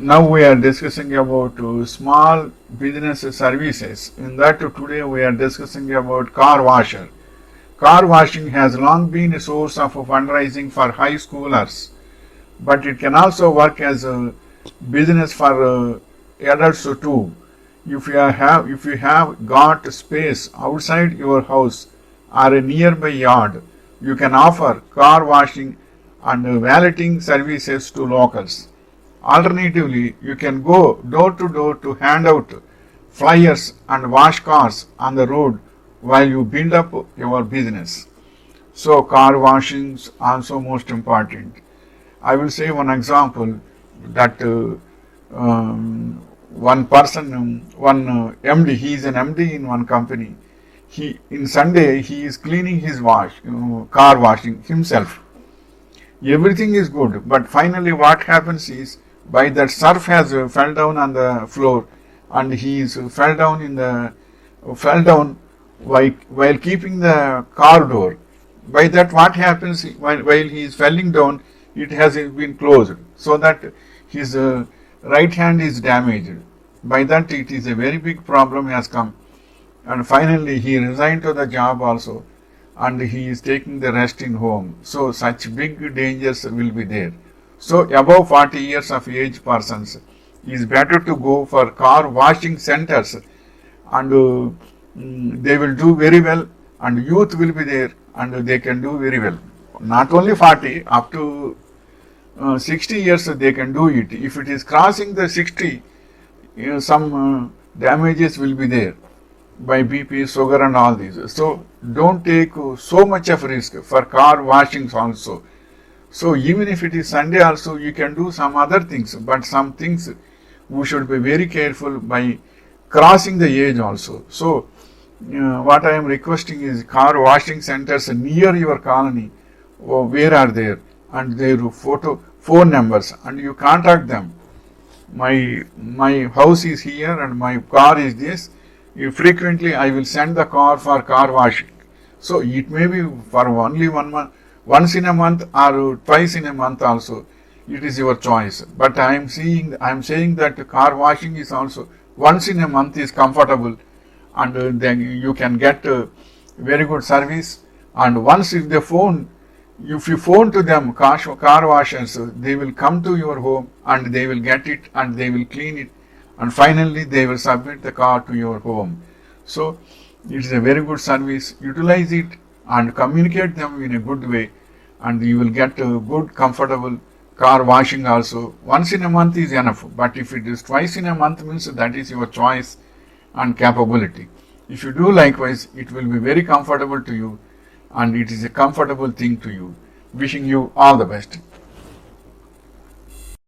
Now we are discussing about small business services. In that today we are discussing about car washer. Car washing has long been a source of fundraising for high schoolers, but it can also work as a business for adults too. If you have got space outside your house or a nearby yard, you can offer car washing and valeting services to locals. Alternatively, you can go door to door to hand out flyers and wash cars on the road while you build up your business. So, car washing is also most important. I will say one example that one person, one MD, he is an MD in one company. In Sunday he is cleaning his car washing himself. Everything is good, but finally what happens is by that surf has fell down on the floor, and he is fell down while keeping the car door. By that what happens while he is falling down, it has been closed, so that his right hand is damaged. By that it is a very big problem has come, and finally he resigned to the job also, and he is taking the rest in home. So such big dangers will be there. So above 40 years of age persons, is better to go for car washing centers, and they will do very well, and youth will be there and they can do very well. Not only 40, up to 60 years they can do it. If it is crossing the 60, some damages will be there by BP, sugar and all these. So don't take so much of risk for car washings also. So even if it is Sunday also, you can do some other things, but some things we should be very careful by crossing the age also. So what I am requesting is car washing centers near your colony, where are there, and their phone numbers, and you contact them. My house is here and my car is this. Frequently I will send the car for car washing. So it may be for only 1 month, once in a month or twice in a month also. It is your choice. But I am saying that car washing is also once in a month is comfortable, and then you can get very good service. And once if you phone to them, car washers, they will come to your home and they will get it and they will clean it, and finally they will submit the car to your home. So it is a very good service. Utilize it and communicate them in a good way, and you will get a good comfortable car washing also. Once in a month is enough, but if it is twice in a month means that is your choice and capability. If you do likewise, it will be very comfortable to you, and it is a comfortable thing to you. Wishing you all the best.